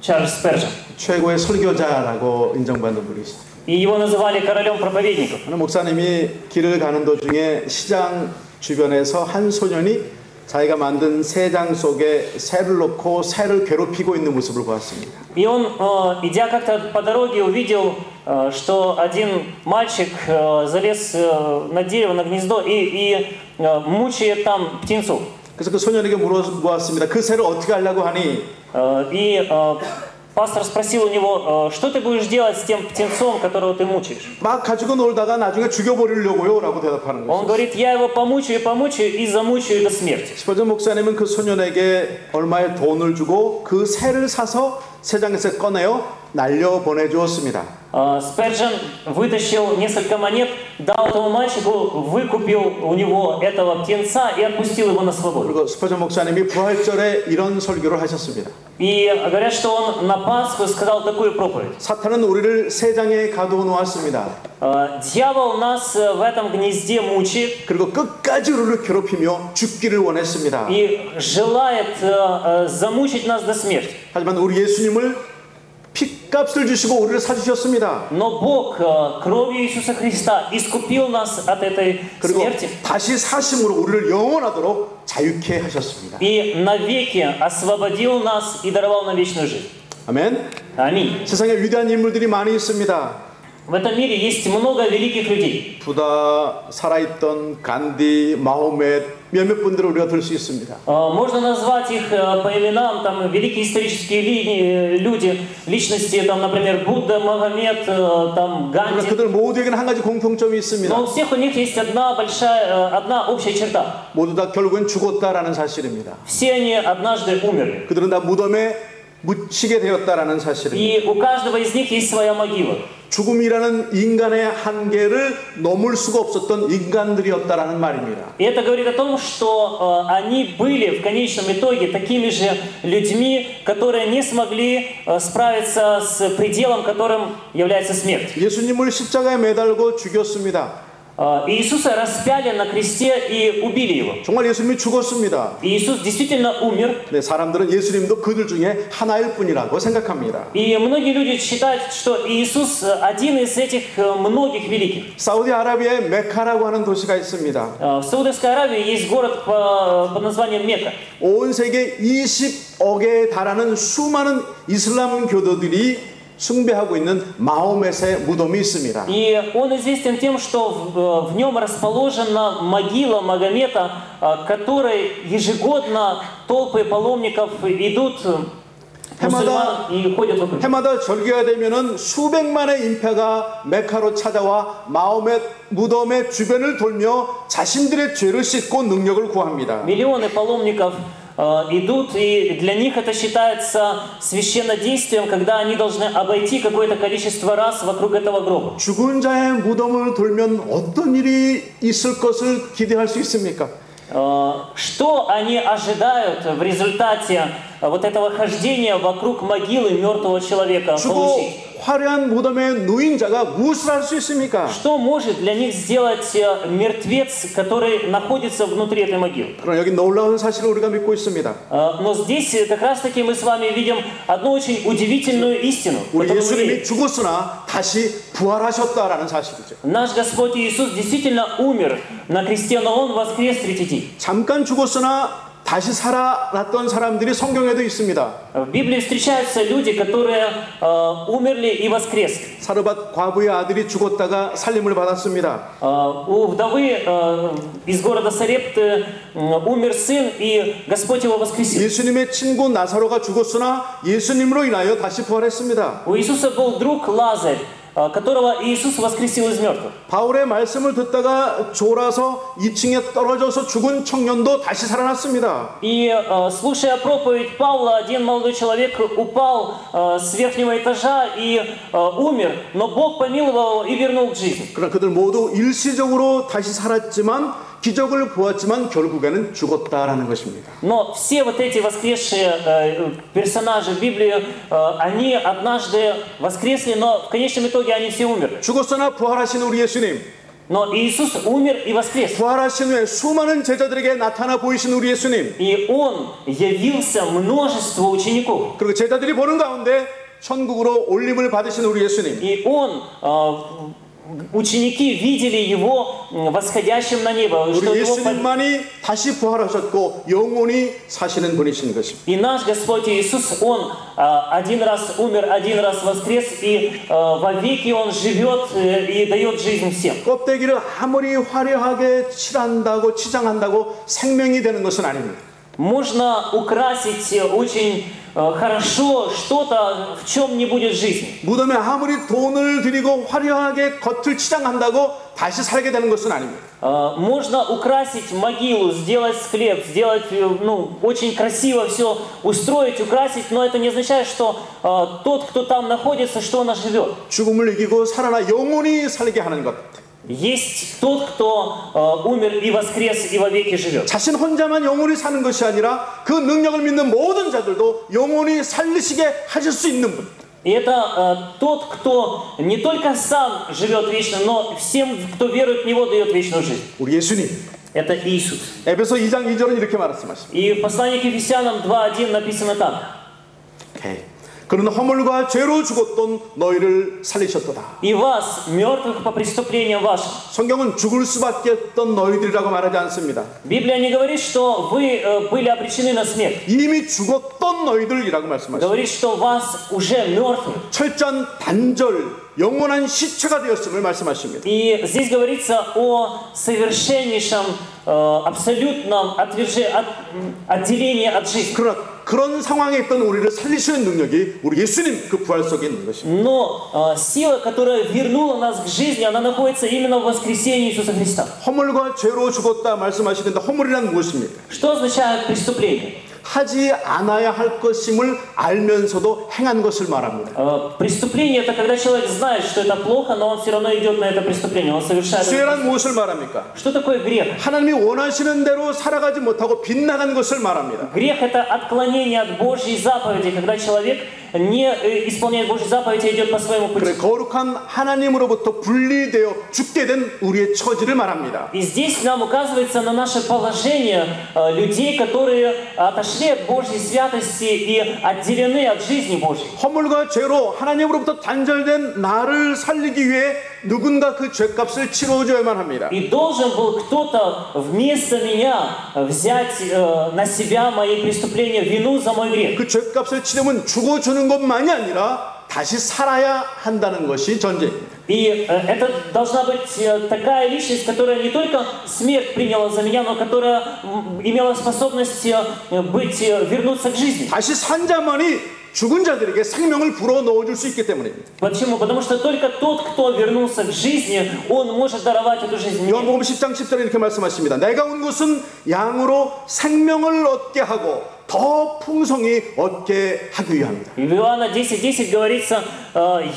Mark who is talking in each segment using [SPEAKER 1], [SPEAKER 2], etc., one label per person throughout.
[SPEAKER 1] Чарльз Спержен.
[SPEAKER 2] 최고의 설교자라고 인정받는 분이시죠.
[SPEAKER 1] И его называли королем проповедников.
[SPEAKER 2] 어느 목사님이 길을 가는 도중에 시장 주변에서 한 소년이 자기가 만든 새장 속에 새를 넣고 새를 괴롭히고 있는 모습을 보았습니다.
[SPEAKER 1] И он, идя как-то по дороге, увидел, что один мальчик залез на дерево, на гнездо и мучает там птенцов.
[SPEAKER 2] 그래서 그 소년에게 물어보았습니다. 그 새를 어떻게 하려고 하니?
[SPEAKER 1] И пастор спросил у него, что ты будешь делать с тем птенцом, которого ты мучаешь?
[SPEAKER 2] 막 가지고 놀다가 나중에 죽여버리려고요 라고 대답하는
[SPEAKER 1] Он
[SPEAKER 2] 거죠.
[SPEAKER 1] говорит, я его помучаю и замучаю до смерти.
[SPEAKER 2] 스퍼전 목사님은 그 소년에게 얼마의 돈을 주고 그 새를 사서 새장에서 꺼내어 날려보내주었습니다.
[SPEAKER 1] Спержен вытащил несколько монет, дал этому мальчику, выкупил у него этого птенца и отпустил его на свободу.
[SPEAKER 2] 그리고 스퍼전 목사님이 부활절에 이런 설교를 하셨습니다.
[SPEAKER 1] И говорят, что он на Пасху сказал такую проповедь.
[SPEAKER 2] 사탄은 우리를 새장에 가두어 놓았습니다.
[SPEAKER 1] Дьявол нас в этом гнезде мучает.
[SPEAKER 2] 그리고 끝까지 우리를 괴롭히며 죽기를 원했습니다.
[SPEAKER 1] И желает замучить нас до смерти.
[SPEAKER 2] 하지만 우리 예수님을 핏값을 주시고 우리를 사주셨습니다.
[SPEAKER 1] Но Бог кровью Иисуса Христа искупил нас от этой
[SPEAKER 2] 그리고
[SPEAKER 1] смерти.
[SPEAKER 2] 다시 사심으로 우리를 영원하도록 자유케 하셨습니다.
[SPEAKER 1] И навеки освободил нас и даровал нам вечную жизнь.
[SPEAKER 2] 아멘.
[SPEAKER 1] Аминь.
[SPEAKER 2] 세상에 위대한 인물들이 많이 있습니다.
[SPEAKER 1] В этом мире есть много великих людей.
[SPEAKER 2] 부다, 살아있던 간디, 마호멧 몇몇 분들을 우리가 들 수 있습니다.
[SPEAKER 1] Можно назвать их по именам, там великие исторические люди, личности, там, например, Будда, Магомед, там, Ганди.
[SPEAKER 2] 그들 모두에게는 한 가지 공통점이 있습니다.
[SPEAKER 1] Но у всех у них есть одна общая черта.
[SPEAKER 2] 모두 다 결국엔 죽었다라는 사실입니다.
[SPEAKER 1] Все они однажды умерли.
[SPEAKER 2] 그들은 다 무덤에 묻히게 되었다라는 사실입니다.
[SPEAKER 1] И у каждого из них есть своя могила.
[SPEAKER 2] 죽음이라는 인간의 한계를 넘을 수가 없었던 인간들이었다라는 말입니다.
[SPEAKER 1] И это говорит о том, что они были в конечном итоге такими же людьми, которые не смогли справиться с пределом, которым является смерть.
[SPEAKER 2] 예수님을 십자가에 매달고 죽였습니다.
[SPEAKER 1] Иисуса распяли на кресте и убили его.
[SPEAKER 2] 정말 예수님이 죽었습니다.
[SPEAKER 1] Иисус действительно умер.
[SPEAKER 2] 네, 사람들은 예수님도 그들 중에 하나일 뿐이라고 생각합니다.
[SPEAKER 1] И многие люди считают, что Иисус один из этих многих великих.
[SPEAKER 2] 사우디아라비아의 메카라고 하는 도시가 있습니다.
[SPEAKER 1] В Саудовской Аравии есть город под названием Мекка.
[SPEAKER 2] 온 세계 20억에 달하는 수많은 이슬람 교도들이 숭배하고 있는 마호멧의 무덤이 있습니다.
[SPEAKER 1] И он известен тем, что в нем расположена могила Магомета, которой ежегодно толпы паломников идут мусульман и ходят вокруг.
[SPEAKER 2] 해마다 절기가 되면은 수백만의 인파가 메카로 찾아와 마호멧 무덤의 주변을 돌며 자신들의 죄를 씻고 능력을 구합니다.
[SPEAKER 1] Миллионы паломников идут, и для них это считается священнодействием, когда они должны обойти какое-то количество раз вокруг этого гроба.
[SPEAKER 2] 죽은 자의 무덤을 돌면 어떤 일이 있을 것을 기대할 수 있습니까?
[SPEAKER 1] Что они ожидают в результате вот этого хождения вокруг могилы мертвого человека получить?
[SPEAKER 2] 화려한 무덤에 누인 자가 무엇을 할 수 있습니까?
[SPEAKER 1] Что может для них сделать мертвец, который находится внутри этой могилы?
[SPEAKER 2] 그러나 여기 놀라운 사실을 우리가 믿고 있습니다.
[SPEAKER 1] Но здесь как раз таки мы с вами видим одну очень удивительную истину.
[SPEAKER 2] 우리 예수님이 죽었으나 다시 부활하셨다라는 사실이죠.
[SPEAKER 1] Наш Господь Иисус действительно умер на кресте, но Он воскрес в третий день.
[SPEAKER 2] 잠깐 죽었으나 다시 살아났던 사람들이 성경에도 있습니다.
[SPEAKER 1] В Библии встречаются люди, которые умерли и воскресли.
[SPEAKER 2] 사르밧 과부의 아들이 죽었다가 살림을 받았습니다.
[SPEAKER 1] У вдовы из города Сарепты умер сын, и Господь его воскресил.
[SPEAKER 2] 예수님의 친구 나사로가 죽었으나 예수님으로 인하여 다시 부활했습니다.
[SPEAKER 1] У Иисуса был друг Лазарь, которого Иисус воскресил из мертвых.
[SPEAKER 2] 바울의 말씀을 듣다가 졸아서 2층에 떨어져서 죽은 청년도 다시 살아났습니다.
[SPEAKER 1] И слушая проповедь Павла, один молодой человек упал с верхнего этажа и умер, но Бог помиловал его и вернул к жизни.
[SPEAKER 2] 그러나 그들 모두 일시적으로 다시 살았지만 기적을 보았지만 결국에는 죽었다라는 것입니다.
[SPEAKER 1] Но все вот эти воскресшие персонажи в Библии, они однажды воскресли, но в конечном итоге они все умерли.
[SPEAKER 2] 죽었으나 부활하신 우리 예수님.
[SPEAKER 1] Но Иисус умер и воскрес.
[SPEAKER 2] 부활하신 후에 수많은 제자들에게 나타나 보이신 우리 예수님.
[SPEAKER 1] И Он явился множеству учеников.
[SPEAKER 2] 그리고 제자들이 보는 가운데 천국으로 올림을 받으신 우리 예수님.
[SPEAKER 1] И Он, ученики видели Его восходящим на небо.
[SPEAKER 2] 우리 예수님만이 다시 부활하셨고 영원히 사시는 분이신 것입니다.
[SPEAKER 1] И наш Господь Иисус, Он один раз умер, один раз воскрес, и вовеки Он живет и дает жизнь всем.
[SPEAKER 2] 껍데기를 아무리 화려하게 칠한다고 치장한다고 생명이 되는 것은 아닙니다.
[SPEAKER 1] Можно украсить очень хорошо что-то, в чем не будет жизни.
[SPEAKER 2] 무덤에 아무리 돈을 들이고 화려하게 겉을 치장한다고 다시 살게 되는 것은 아닙니다.
[SPEAKER 1] Можно украсить могилу, сделать склеп, сделать, очень красиво все устроить, украсить, но это не означает, что тот, кто там находится, что он живет.
[SPEAKER 2] 죽음을 이기고 살아나 영원히 살게 하는 것.
[SPEAKER 1] Есть тот, кто умер и воскрес и вовеки живет.
[SPEAKER 2] 자신 혼자만 영원히 사는 것이 아니라 그 능력을 믿는 모든 자들도 영원히 살리시게 하실 수 있는 분.
[SPEAKER 1] И это тот, кто не только сам живет вечно, но всем, кто верует в Него, дает вечную жизнь.
[SPEAKER 2] 우리 예수님.
[SPEAKER 1] Это Иисус.
[SPEAKER 2] 에베소 2장 2절은 이렇게 말씀하십니다.
[SPEAKER 1] И в послании к Ефесянам 2:1 написано так.
[SPEAKER 2] 그는 허물과 죄로 죽었던 너희를 살리셨도다.
[SPEAKER 1] И вас, мертвых по преступлениям вашим.
[SPEAKER 2] 성경은 죽을 수밖에 없던 너희들이라고 말하지 않습니다.
[SPEAKER 1] Библия не говорит, что вы были обречены на смерть.
[SPEAKER 2] 이미 죽었던 너희들이라고 말씀하십니다.
[SPEAKER 1] Говорит, что вас уже мертвы.
[SPEAKER 2] 철저한 단절, 영원한 시체가 되었음을 말씀하십니다.
[SPEAKER 1] И здесь говорится о совершеннейшем, абсолютном отделении от жизни.
[SPEAKER 2] 그런 상황에 있던 우리를 살리시는 능력이 우리 예수님 그 부활 속에 있는 것입니다.
[SPEAKER 1] Но сила, которая вернула нас к жизни, она находится именно в воскресении Иисуса Христа.
[SPEAKER 2] 허물과 죄로 죽었다 말씀하시는데 허물이란 무엇입니까?
[SPEAKER 1] Что означает преступление?
[SPEAKER 2] 하지 않아야 할 것임을 알면서도 행한 것을 말합니다.
[SPEAKER 1] Преступление — это когда человек знает, что это плохо, но он все равно идет на это преступление, он совершает.
[SPEAKER 2] 죄란 무엇을 말합니까?
[SPEAKER 1] Что такое грех?
[SPEAKER 2] 하나님이 원하시는 대로 살아가지 못하고 빗나간 것을 말합니다.
[SPEAKER 1] Gрех — это отклонение от Божьей заповеди, когда человек не исполняет Божьи заповеди и идет по своему пути.
[SPEAKER 2] 그래, 거룩한 하나님으로부터 분리되어 죽게 된 우리의 처지를 말합니다.
[SPEAKER 1] И здесь нам указывается на наше положение людей, которые отошли от Божьей святости и отделены от жизни Божьей.
[SPEAKER 2] 허물과 죄로 하나님으로부터 단절된 나를 살리기 위해 누군가 그 죄값을 치러줘야만 합니다.
[SPEAKER 1] И должен был кто-то вместо меня взять на себя мои преступления, вину за мой грех.
[SPEAKER 2] 그 죄값을 치르면 죽어주는 것만이 아니라 다시 살아야 한다는 것이 전제입니다.
[SPEAKER 1] И это должна быть такая личность, которая не только смерть приняла за меня, но которая имела способность вернуться к жизни.
[SPEAKER 2] 다시 산 자만이 죽은 자들에게 생명을 불어 넣어줄 수 있기 때문입니다.
[SPEAKER 1] Почему? Потому что только тот, кто вернулся к жизни, он может даровать эту жизнь.
[SPEAKER 2] 요한복음 10장 10절에 이렇게 말씀하십니다. 내가 온 것은 양으로 생명을 얻게 하고 더 풍성히 얻게 하기 위함이다.
[SPEAKER 1] В Иоанна 10:10 говорится: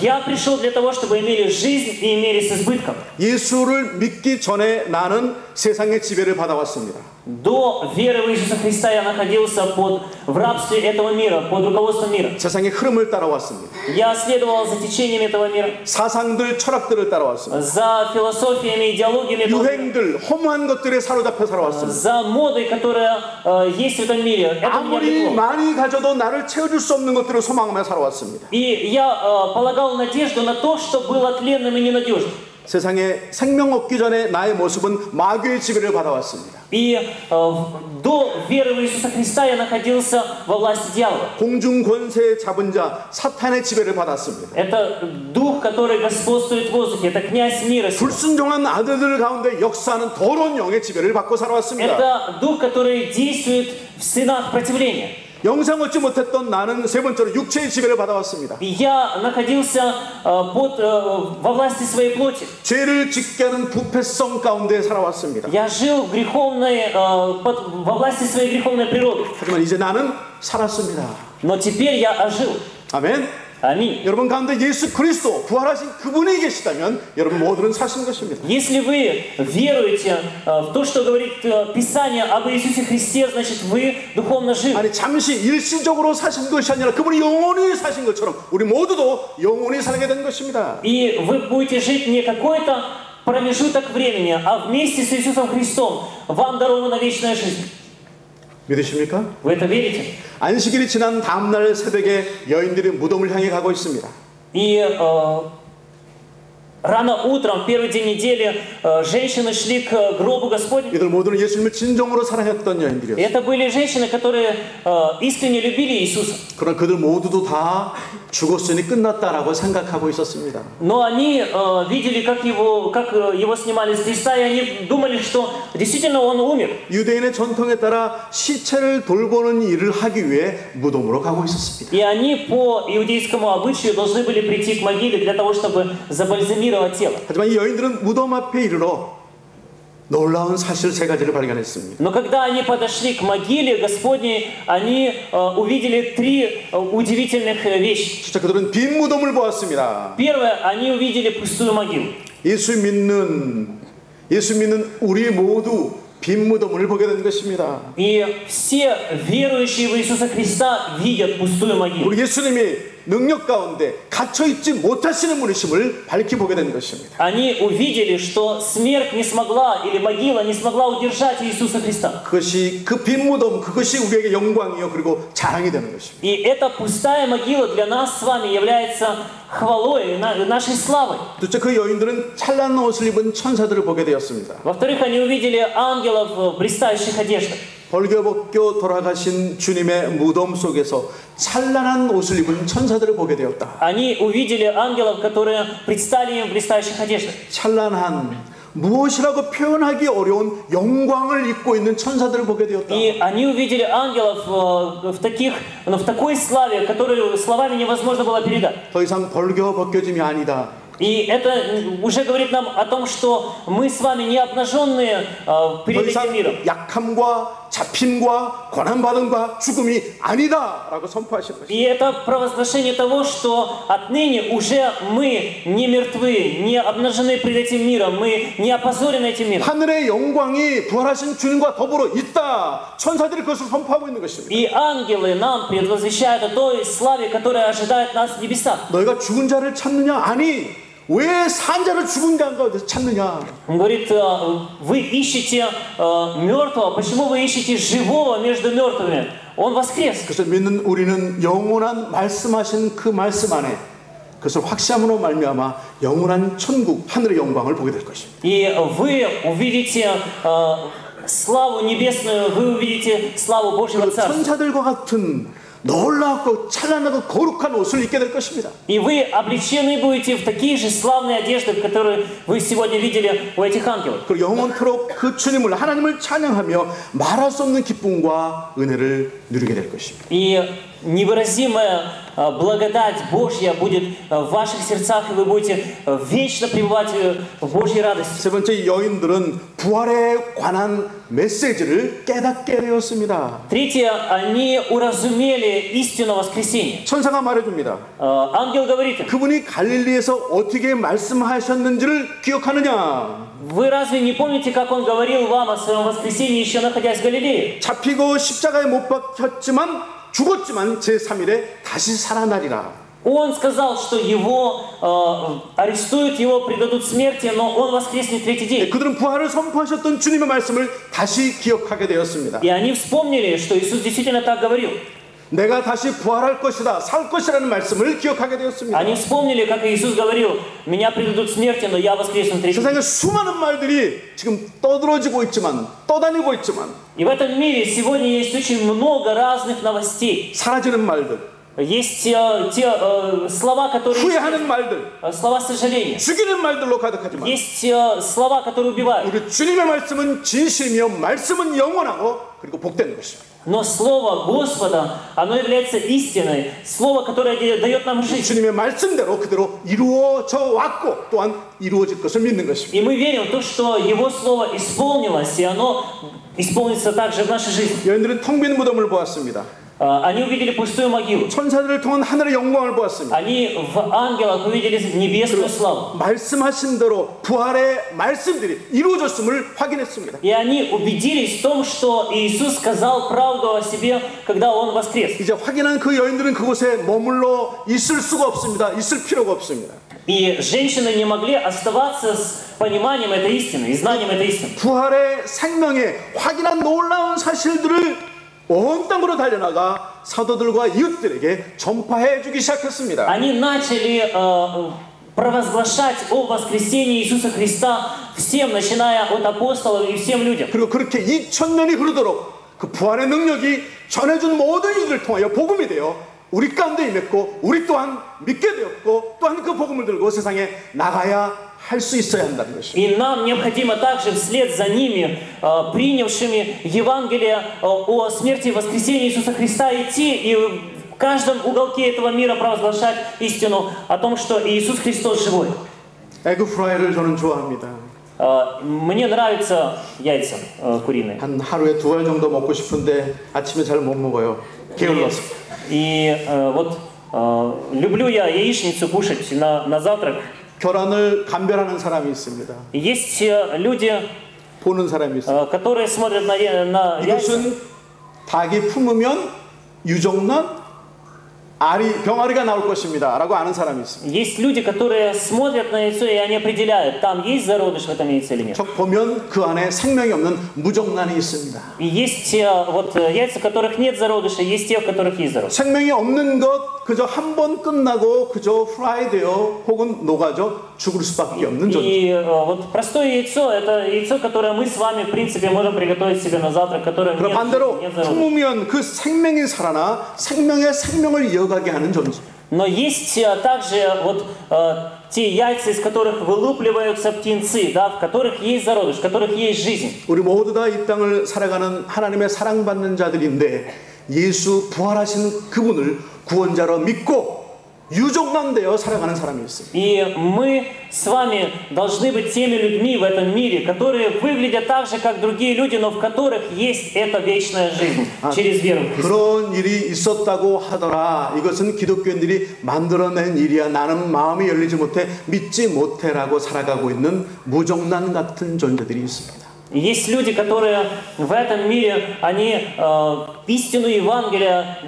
[SPEAKER 1] «Я пришел для того, чтобы имели жизнь и имели с избытком».
[SPEAKER 2] 예수를 믿기 전에 나는 세상의 지배를 받아왔습니다.
[SPEAKER 1] До веры в Иисуса Христа я находился в рабстве этого мира, под руководством мира.
[SPEAKER 2] 세상의 흐름을 따라왔습니다.
[SPEAKER 1] Я следовал за течением этого мира,
[SPEAKER 2] 사상들, 철학들을 따라왔습니다.
[SPEAKER 1] за философиями, идеологиями,
[SPEAKER 2] 유행들, 허무한 것들에 사로잡혀 살아왔습니다.
[SPEAKER 1] за модой, которая есть в этом мире. Это меня
[SPEAKER 2] 아무리
[SPEAKER 1] влекло.
[SPEAKER 2] 많이 가져도 나를 채워줄 수 없는 것들을 소망하며 살아왔습니다.
[SPEAKER 1] И я полагал надежду на то, что было тленным и ненадежным.
[SPEAKER 2] 세상에 생명 얻기 전에 나의 모습은 마귀의 지배를 받아왔습니다.
[SPEAKER 1] И до веры в Иисуса Христа я находился во власти дьявола.
[SPEAKER 2] 공중 권세 잡은 자 사탄의 지배를 받았습니다.
[SPEAKER 1] Это дух, который господствует в воздухе. Это князь мира.
[SPEAKER 2] 불순종한 아들들 가운데 역사하는 더러운 영의 지배를 받고 살아왔습니다.
[SPEAKER 1] Это дух, который действует в сынах противления.
[SPEAKER 2] 영생 얻지 못했던 나는 세 번째로 육체의 지배를 받아왔습니다.
[SPEAKER 1] И я находился во власти своей плоти.
[SPEAKER 2] 죄를 짓게 하는 부패성 가운데 살아왔습니다.
[SPEAKER 1] Я жил в во власти своей греховной природы.
[SPEAKER 2] 하지만 이제 나는 살았습니다.
[SPEAKER 1] Но теперь я ожил.
[SPEAKER 2] 아멘.
[SPEAKER 1] Аминь.
[SPEAKER 2] 여러분 가운데 예수 그리스도 부활하신 그분이 계시다면 여러분 모두는 사신 것입니다.
[SPEAKER 1] Если вы веруете в то, что говорит Писание об Иисусе Христе, значит вы духовно живы.
[SPEAKER 2] 아니 잠시 일시적으로 사신 것이 아니라 그분이 영원히 사신 것처럼 우리 모두도 영원히 살게 된 것입니다.
[SPEAKER 1] И вы будете жить не какое-то промежуток времени, а вместе с Иисусом Христом вам дарована вечная жизнь.
[SPEAKER 2] 믿으십니까?
[SPEAKER 1] Вы это верите?
[SPEAKER 2] 안식일이 지난 다음날 새벽에 여인들이 무덤을 향해 가고 있습니다.
[SPEAKER 1] И рано утром, в первый день недели, женщины шли к гробу Господню.
[SPEAKER 2] 이들 모두는 예수님을 진정으로 사랑했던 여인들이었어요.
[SPEAKER 1] Это были женщины, которые искренне любили Иисуса.
[SPEAKER 2] 그러나 그들 모두도 다 죽었으니 끝났다라고 생각하고 있었습니다.
[SPEAKER 1] Но они видели, как его снимали с креста, и они думали, что действительно он умер.
[SPEAKER 2] 유대인의 전통에 따라 시체를 돌보는 일을 하기 위해 무덤으로 가고 있었습니다.
[SPEAKER 1] И они по иудейскому обычаю должны были прийти к могиле для того, чтобы забальзамировать тело.
[SPEAKER 2] 하지만 이 여인들은 무덤 앞에 이르러 놀라운 사실 세 가지를 발견했습니다.
[SPEAKER 1] Но когда они подошли к могиле Господней, они увидели три удивительных вещи.
[SPEAKER 2] 진짜 그들은 빈 무덤을 보았습니다.
[SPEAKER 1] Первое, они увидели пустую могилу.
[SPEAKER 2] 예수 믿는 우리 모두 빈 무덤을 보게 된 것입니다.
[SPEAKER 1] И все верующие в Иисуса Христа видят пустую могилу.
[SPEAKER 2] 우리 예수님이 능력 가운데 갇혀 있지 못하시는 분이심을 밝히 보게 된 것입니다.
[SPEAKER 1] Они увидели, что смерть не смогла или могила не смогла удержать Иисуса Христа.
[SPEAKER 2] 그것이 그 빈 무덤, 그것이 우리에게 영광이요 그리고 자랑이 되는 것입니다.
[SPEAKER 1] И эта пустая могила для нас с вами является хвалой, нашей славой.
[SPEAKER 2] 둘째, 그 여인들은 찬란한 옷을 입은 천사들을 보게 되었습니다.
[SPEAKER 1] Во-вторых, они увидели ангелов в блистающих одеждах.
[SPEAKER 2] 벌겨벗겨 돌아가신 주님의 무덤 속에서 찬란한 옷을 입은 천사들을 보게 되었다.
[SPEAKER 1] Они увидели ангелов, которые предстали им в блистающих одеждах.
[SPEAKER 2] 찬란한 무엇이라고 표현하기 어려운 영광을 입고 있는 천사들을 보게 되었다.
[SPEAKER 1] И они увидели ангелов в такой славе, которую словами невозможно было передать.
[SPEAKER 2] 더 이상 벌겨벗겨짐이 아니다.
[SPEAKER 1] И это уже говорит нам о том, что мы с вами не обнаженные перед этим миром.
[SPEAKER 2] 약함과 잡힘과 고난받음과 죽음이 아니다라고 선포하신 것입니다.
[SPEAKER 1] И это провозглашение того, что отныне уже мы не мертвы, не обнажены пред этим миром, мы не опозорены этим миром.
[SPEAKER 2] 하늘의 영광이 부활하신 주님과 더불어 있다. 천사들이 그것을 선포하고 있는 것입니다.
[SPEAKER 1] И ангелы нам предвозвещают о той славе, которая ожидает нас в небесах.
[SPEAKER 2] 너희가 죽은 자를 찾느냐? 아니, 왜 산 자를 죽은 자 가운데서 찾느냐?
[SPEAKER 1] Он говорит, вы ищете мертвого, почему вы ищете живого между мертвыми? Он воскрес.
[SPEAKER 2] 그래서 믿는 우리는 영원한 말씀하신 그 말씀 안에 그것을 확신함으로 말미암아 영원한 천국 하늘의 영광을 보게 될 것입니다.
[SPEAKER 1] И вы увидите славу небесную, вы увидите славу Божьего Царства.
[SPEAKER 2] 천사들과 같은 놀랍고 찬란하고 거룩한 옷을 입게 될 것입니다.
[SPEAKER 1] И вы облечены будете в такие же славные одежды, которые вы сегодня видели у этих ангелов.
[SPEAKER 2] 그리고 영원토록 그 주님을 하나님을 찬양하며 말할 수 없는 기쁨과 은혜를 누리게 될 것입니다.
[SPEAKER 1] И невыразимая благодать Божья будет в ваших сердцах, и вы будете вечно пребывать в Божьей радости.
[SPEAKER 2] 세 번째, 여인들은 부활에 관한 메시지를 깨닫게 되었습니다.
[SPEAKER 1] Третье, они уразумели истину воскресения.
[SPEAKER 2] 천사가 말해줍니다.
[SPEAKER 1] Ангел говорит им:
[SPEAKER 2] 그분이 갈릴리에서 어떻게 말씀하셨는지를 기억하느냐?
[SPEAKER 1] вы разве не помните, как он говорил вам о своем воскресении, еще находясь в Галилее?
[SPEAKER 2] 잡히고 십자가에 못 박혔지만 죽었지만 제3일에 다시 살아나리라.
[SPEAKER 1] Он сказал, что его арестуют, его предадут смерти, но он воскреснет в третий день.
[SPEAKER 2] 그들은 부활을 선포하셨던 주님의 말씀을 다시 기억하게 되었습니다.
[SPEAKER 1] И они вспомнили, что Иисус действительно так говорил.
[SPEAKER 2] 내가 다시 부활할 것이다, 살 것이라는 말씀을 기억하게 되었습니다.
[SPEAKER 1] Они вспомнили, как Иисус говорил: меня предадут смерти, но я воскресну в третий день.
[SPEAKER 2] 세상에 수많은 말들이 지금 떠들어지고 있지만, 떠다니고 있지만,
[SPEAKER 1] И в этом мире сегодня есть очень много разных новостей.
[SPEAKER 2] 사라지는 말들,
[SPEAKER 1] Есть те слова, которые...
[SPEAKER 2] 후회하는 말들,
[SPEAKER 1] слова сожаления.
[SPEAKER 2] 죽이는 말들로 가득하지만,
[SPEAKER 1] Есть слова, которые убивают.
[SPEAKER 2] 우리 주님의 말씀은 진실이며 말씀은 영원하고 그리고 복되는 것입니다.
[SPEAKER 1] Но Слово Господа, оно является истиной. Слово, которое дает нам жизнь.
[SPEAKER 2] 주님의 말씀대로 그대로 이루어져 왔고 또한 이루어질 것을 믿는 것입니다.
[SPEAKER 1] И мы верим в то, что Его Слово исполнилось, и оно исполнится также в нашей жизни.
[SPEAKER 2] 여인들은 텅 빈 무덤을 보았습니다.
[SPEAKER 1] Они увидели пустую могилу.
[SPEAKER 2] 천사들을 통한 하늘의 영광을 보았습니다.
[SPEAKER 1] Они в ангелах увидели небесную славу.
[SPEAKER 2] 말씀하신 대로 부활의 말씀들이 이루어졌음을 확인했습니다.
[SPEAKER 1] И они убедились в том, что Иисус сказал правду о себе, когда Он воскрес.
[SPEAKER 2] 이제 확인한 그 여인들은 그곳에 머물러 있을 수가 없습니다. 있을 필요가 없습니다.
[SPEAKER 1] И женщины не могли оставаться с пониманием этой истины и знанием этой истины.
[SPEAKER 2] 부활의 생명의 확인한 놀라운 사실들을 온 땅으로 달려나가 사도들과 이웃들에게 전파해 주기 시작했습니다.
[SPEAKER 1] Они начали провозглашать о воскресении Иисуса Христа всем, начиная от апостолов и всем людям.
[SPEAKER 2] 그리고 그렇게 2000년이 흐르도록 그 부활의 능력이 전해준 모든 이들을 통하여 복음이 되어 우리 가운데 임했고 우리 또한 믿게 되었고 또한 그 복음을 들고 세상에 나가야 할 수 있어야 한다는 것입니다.
[SPEAKER 1] И нам необходимо также вслед за ними, принявшими Евангелие о смерти и воскресении Иисуса Христа, идти и в каждом уголке этого мира провозглашать истину о том, что Иисус Христос живой.
[SPEAKER 2] 에그 프라이를 저는 좋아합니다.
[SPEAKER 1] Мне нравятся яйца куриные.
[SPEAKER 2] 한 하루에 2알 정도 먹고 싶은데 아침에 잘 못 먹어요. 게을러서.
[SPEAKER 1] И вот люблю я яичницу кушать на завтрак.
[SPEAKER 2] 결혼을 감별하는 사람이 있습니다.
[SPEAKER 1] Есть люди,
[SPEAKER 2] 보는 사람이 있어요.
[SPEAKER 1] которые смотрят на яйца.
[SPEAKER 2] 이것은 닭이 품으면 유정란 병아리가 나올 것입니다 라고 아는 사람이 있습니다.
[SPEAKER 1] Есть люди, которые смотрят на яйцо и они определяют, там есть зародыш в этом яйце или нет.
[SPEAKER 2] 적 보면 그 안에 생명이 없는 무정란이 있습니다.
[SPEAKER 1] И есть вот яйца, в которых нет зародыша, есть те, в которых есть зародыш.
[SPEAKER 2] 생명이 없는 것 그저 한 번 끝나고 그저 프라이되어 혹은 녹아져 죽을 수밖에 없는 존재.
[SPEAKER 1] И вот простое яйцо, это яйцо, которое мы с вами, в принципе, можем приготовить себе на завтрак, которое
[SPEAKER 2] 그럼 반대로
[SPEAKER 1] нет зародыша.
[SPEAKER 2] 품으면 그 생명이 살아나 생명의 생명을 이어가게 하는 존재.
[SPEAKER 1] Но есть также вот те яйца, из которых вылупливаются птенцы, да, в которых есть зародыш, в которых есть жизнь.
[SPEAKER 2] 우리 모두 다 이 땅을 살아가는 하나님의 사랑받는 자들인데 예수 부활하신 그분을 구원자로 믿고 유정란되어 살아가는 사람이 있습니다.
[SPEAKER 1] И мы с вами должны быть теми людьми в этом мире, которые выглядят так же, как другие люди, но в которых есть эта вечная жизнь через веру в Христа.
[SPEAKER 2] 그런 일이 있었다고 하더라. 이것은 기독교인들이 만들어낸 일이야. 나는 마음이 열리지 못해 믿지 못해라고 살아가고 있는 무정란 같은 존재들이 있습니다.
[SPEAKER 1] Есть люди, которые в этом мире, они истину Евангелия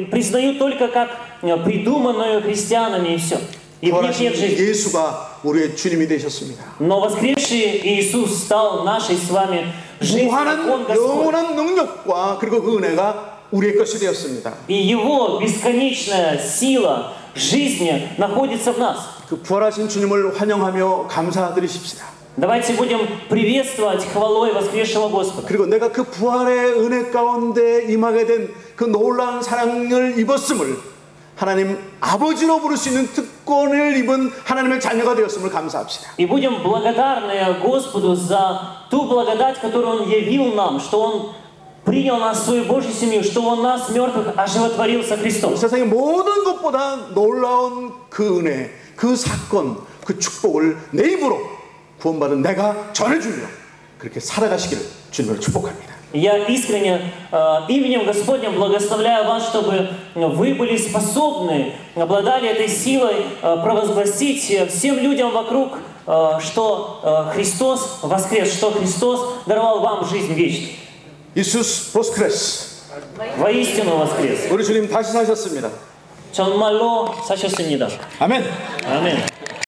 [SPEAKER 1] признают только как придуманную христианами и все. И в них нет жизни.
[SPEAKER 2] 예수가 우리의 주님이 되셨습니다.
[SPEAKER 1] Но воскресший Иисус стал нашей с вами жизнью, Он Господь.
[SPEAKER 2] 영원한 능력과 그리고 그 은혜가 우리의 것이 되었습니다.
[SPEAKER 1] И Его бесконечная сила жизни находится в нас.
[SPEAKER 2] 그 부활하신 주님을 환영하며 감사드리십시다.
[SPEAKER 1] Давайте будем приветствовать хвалой воскресшего Господа.
[SPEAKER 2] 그리고 내가 그 부활의 은혜 가운데 임하게 된 그 놀라운 사랑을 입었음을 하나님 아버지로 부를 수 있는 특권을 입은 하나님의 자녀가 되었음을 감사합시다.
[SPEAKER 1] И будем благодарны Господу за ту благодать, которую Он явил нам, что Он принял нас в свою Божью семью, что Он нас, мертвых, оживотворил со Христом.
[SPEAKER 2] 세상의 모든 것보다 놀라운 그 은혜, 그 사건, 그 축복을 내 힘으로 구원받은 내가 전해주며 그렇게 살아가시기를 주님으로 축복합니다.
[SPEAKER 1] Я искренне именем Господним благословляю вас, чтобы вы были способны, обладали этой силой провозгласить всем людям вокруг, что Христос воскрес, что Христос даровал вам жизнь вечную.
[SPEAKER 2] 이수스 보스크레스.
[SPEAKER 1] Воистину воскрес.
[SPEAKER 2] 우리 주님 다시 사셨습니다.
[SPEAKER 1] 정말로 사셨습니다.
[SPEAKER 2] 아멘.
[SPEAKER 1] 아멘.